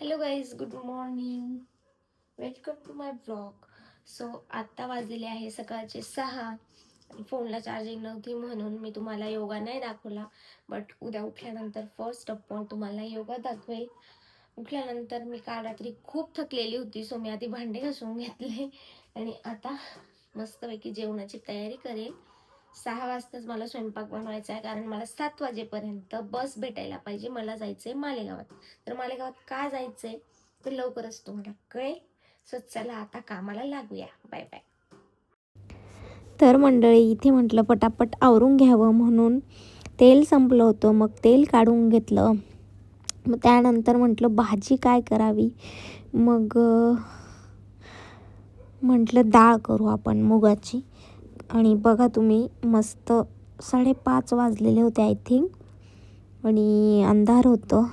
Hello guys, good morning, welcome to my blog. So आत्ता वाजलेले आहे सकाळचे 6. फोनला चार्जिंग नव्हती म्हणून मी तुम्हाला योगा नाही दाखवला, बट उद्या उठल्यानंतर फर्स्ट ऑफ ऑल तुम्हाला योगा दाखवेल. उठल्यानंतर मी काल रात्री खूप थकलेली होती, सो मी आधी भांडे घासून घेतले आणि आता मस्तपैकी जेवणाची तयारी करेल. 6 वाजताच मला स्वयंपाक बनवायचा आहे, कारण मला 7 वाजेपर्यंत बस भेटायला पाहिजे. मला जायचंय मालेगावात. तर मालेगावात का जायचंय तर लवकरच तुम्हाला कळेल. सो चला आता कामाला लागूया. Bye bye. तर मंडळी, इथे म्हटलं पटापट आवरून घ्यावं म्हणून तेल संपलं होतं. मग तेल काढून घेतलं. मग त्यानंतर म्हटलं भाजी काय करावी. मग म्हटलं डाळ करू आपण मुगाची. आणि बघा तुम्ही, मस्त 5:30 वाजलेले होते आय थिंक, आणि अंधार होतं.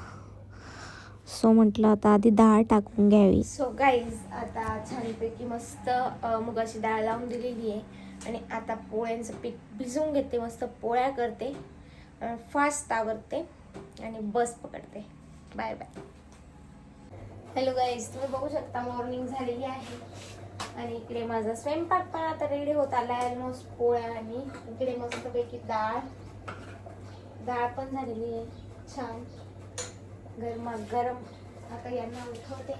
सो म्हटलं आता आधी डाळ टाकून घ्यावी. सो गाईज, आता छानपैकी मस्त मुगाची डाळ लावून दिलेली आहे आणि आता पोळ्यांचं पीठ भिजवून घेते. मस्त पोळ्या करते, फास्ट आवरते आणि बस पकडते. Bye bye. हॅलो गाईज, तुम्ही बघू शकता मॉर्निंग झालेली आहे आणि इकडे माझा स्वयंपाक पण आता रेडी होत आलाय. ऑलमोस्ट पोळ्या आणि इकडे मस्तपैकी डाळ पण झालेली आहे छान गरमागरम. आता यांना उठवते,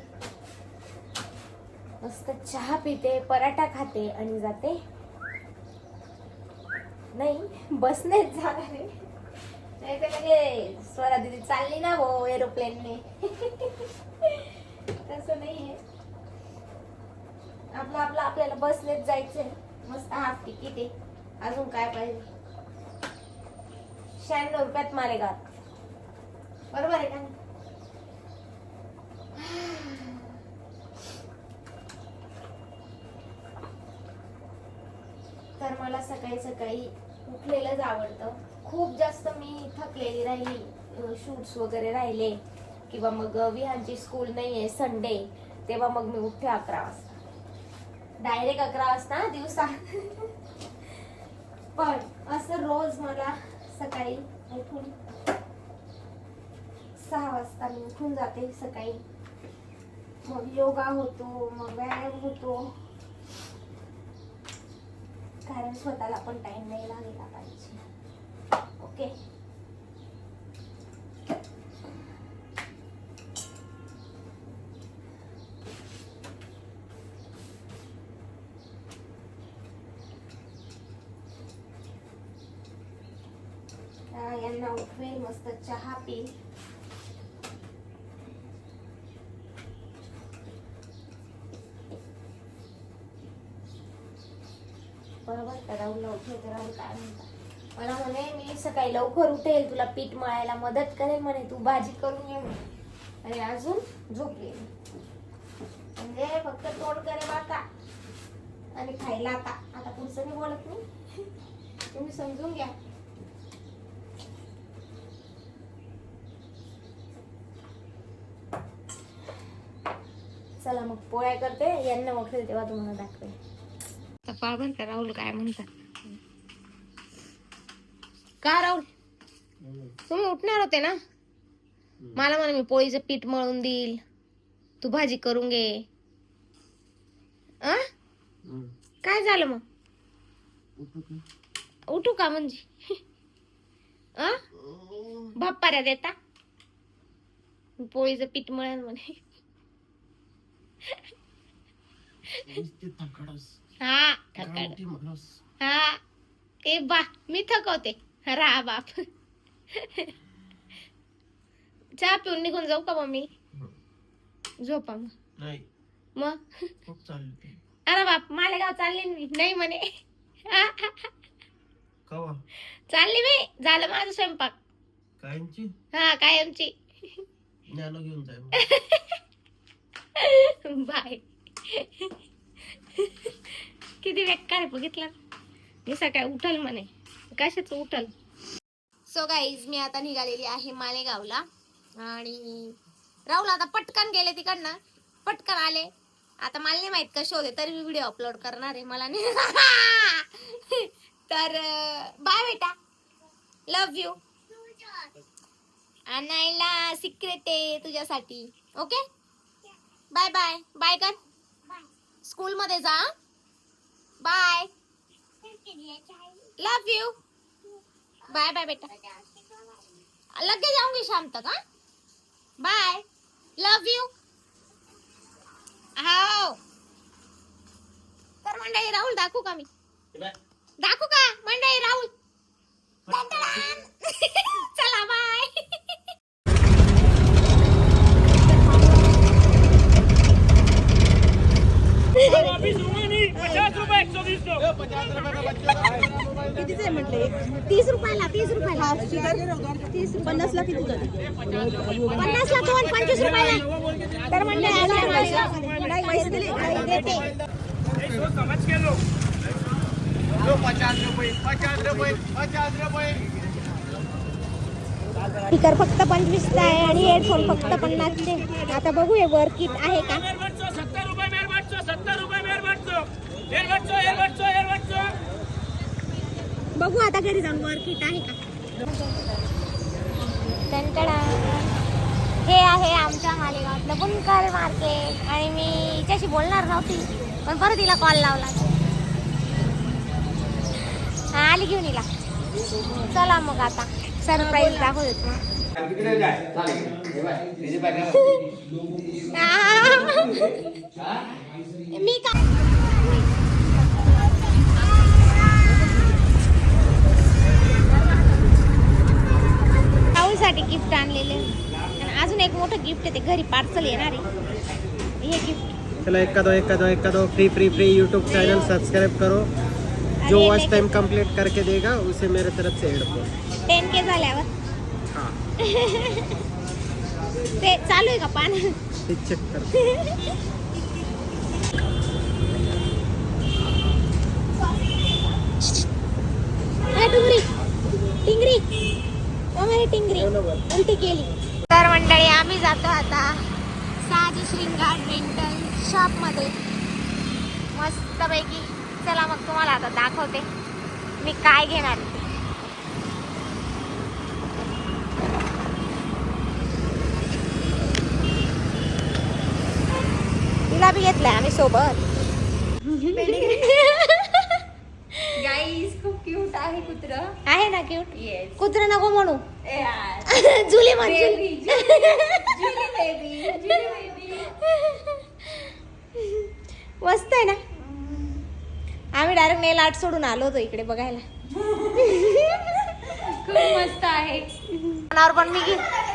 मस्त चहा पिते, पराठा खाते आणि जाते. नाही, बसनेच जाणार आहे, नाही तर म्हणजे स्वरा दिदी चालली ना भाऊ एरोप्लेनने. तसं नाहीये, आपल्याला बसनेच जायचंय. मस्त हाफ तिकीट आहे, अजून काय पाहिजे. 96 रुपयात मालेगाव, बरोबर आहे का? तर मला सकाळी सकाळी उठलेलंच आवडतं. खूप जास्त मी थकलेली राहिली, शूट्स वगैरे राहिले किंवा मग विहानची स्कूल नाहीये संडे, तेव्हा मग मी उठते 11 वाजता, डायरेक्ट 11 वाजता दिवसा. पण असं रोज मला सकाळी उठून 6 वाजता मी उठून जाते सकाळी. मग योगा होतो, मग व्यायाम होतो, कारण स्वतःला पण टाइम नाही लागला पाहिजे. ओके. यांना उठवेल, मस्त चहा पी. बरोबर का? राहुलला उठवते. राहुल काय म्हणता, मला म्हणे मी सकाळी लवकर उठेल, तुला पीठ मळायला मदत करेल म्हणे, तू भाजी करून ये म्हणे. आणि अजून झोपले, म्हणजे फक्त तोंड करे बाका आणि खायला आता पुढचं मी बोलत नाही, तुम्ही समजून घ्या. चला मग पोळ्या करते, यांना उठेल तेव्हा तुम्हाला दाखवेल. पाबर का राहुल काय म्हणतात. का राहुल, तुम्ही उठणार होते ना? मला म्हणे मी पोळीचं पीठ मळून देईल, तू भाजी करून घे. काय झालं मग? उठू का म्हणजे? बाप्पाऱ्या देता, पोळीचं पीठ मळेल म्हणे. हा थकाड, हा ए बा मी थकवते, रा बाप. चहा पिऊन निघून जाऊ का मम्मी? झोपा मग. अरे बाप, मालेगाव चालली मी. नाही म्हणे. चालली मी, झालं माझं स्वयंपाक कायमची. हा कायमची. घेऊन जाय. बाय. किती बेकार बघितलं. मी सकाळी उठल म्हणे, कशाच उठल. सो गाईज, मी आता निघालेली आहे मालेगावला आणि राहुल आता पटकन गेले तिकडनं, पटकन आले. आता मला नाही माहित कसे होते, तरी मी व्हिडिओ अपलोड करणार आहे. मला नाही तर बाय बेटा, लव यू. आणायला सिक्रेट आहे तुझ्यासाठी. ओके. बाय बाय बाय कर. स्कूलमध्ये जा. Bye. Love you. Bye bye बेटा. लगेच जाऊंगी शाम तक. हाँ बाय. Love you. हाव. तर मंडळी राहुल दाखवू का मी? दाखवू का मंडळी राहुल? चला बाय. कितीचे म्हटले? 30 रुपयाला 50ला किती झाले? 50ला 2 25 रुपयाला. तर म्हणले नाही पैसे दिले नाही देते. स्पीकर फक्त 25चा आहे आणि हेडफोन फक्त 50चे. आता बघूया वर किट आहे का. बघू आता घरी जाऊन वर किट आहे का. हे आहे आमच्या मालेगावातलं बुनकर मार्केट आणि मी हिच्याशी बोलणार नव्हती पण परत तिला कॉल लावला. हा आली घेऊन हिला. चला मग आता सरप्राईज दाखवतो. मी काय साठी गिफ्ट आणलेले आणि अजून एक मोठं गिफ्ट आहे ते घरी पार्सल येणार आहे. हे गिफ्ट चलो एक का दो फ्री यूट्यूब चैनल सब्सक्राइब करो. जो वॉच टाइम कंप्लीट करके देगा उसे मेरे तरफ से हेडफोन 10K झाल्यावर. हाँ ते चालू आहे का पान? ते चेक कर. टुंगरी टिंगरी आम्ही टिंगरी उलटी केली. तर मंडळी आम्ही जातो आता साजी श्रृंगार रेंटल शॉप मध्ये मस्तपैकी. चला मग तुम्हाला आता दाखवते मी काय घेणार. तिला बी घेतलंय आम्ही सोबत. गाईस खूप क्यूट आहे कुत्र. आहे ना क्यूट. येस. कुत्र नको म्हणू. यार जुली म्हण. जुली बेबी. मस्त आहे ना. आम्ही डायरेक्ट नेल आर्ट सोडून आलो होतो इकडे बघायला. खूप मस्त आहे. पण मी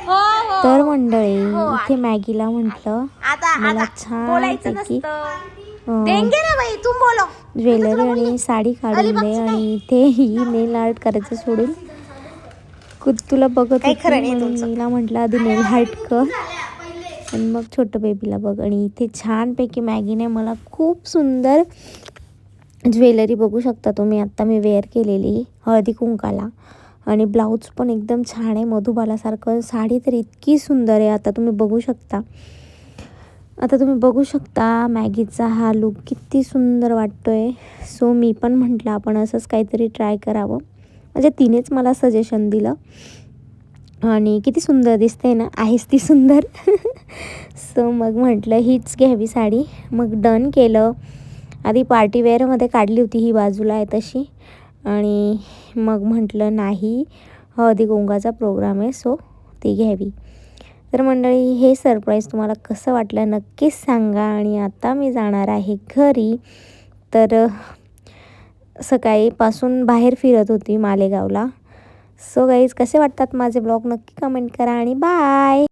हो हो. तर मंडळी इथे मॅगीला म्हटलं आता मला छान बोलायचं पैकी नसतं. देंगे ना बाई तुम बोलो. ज्वेलरी आणि साडी काढून दे आणि इथे ही नेल आर्ट करायचं सोडून कुत्तूला बघत काही होती खरं नाही म्हणून तुमचं. मीला म्हटलं आधी नेल आर्ट कर आणि मग छोटं बेबीला बघ. आणि इथे छानपैकी मॅगीने मला खूप सुंदर ज्वेलरी बघू शकता तुम्ही. आत्ता मी वेअर केलेली हळदी कुंकाला आणि ब्लाऊज पण एकदम छान आहे मधुबालासारखं. साडी तर इतकी सुंदर आहे. आता तुम्ही बघू शकता मॅगीचा हा लुक किती सुंदर वाटतोय. सो मी पण म्हटलं आपण असंच काहीतरी ट्राय करावं. म्हणजे तिनेच मला सजेशन दिलं आणि किती सुंदर दिसते ना. आहेच ती सुंदर. सो मग म्हटलं हीच घ्यावी साडी. मग डन केलं. आधी पार्टीवेअरमध्ये काढली होती ही बाजूला आहे तशी आणि मग म्हटलं नाही हळदी कुंकाचा प्रोग्राम आहे सो ती घ्यावी. तर मंडळी हे सरप्राईज तुम्हाला कसं वाटलं नक्कीच सांगा. आणि आता मी जाणार आहे घरी. तर सकाळीपासून बाहेर फिरत होती मालेगावला. सो गाईज कसे वाटतात माझे ब्लॉग नक्की कमेंट करा आणि बाय.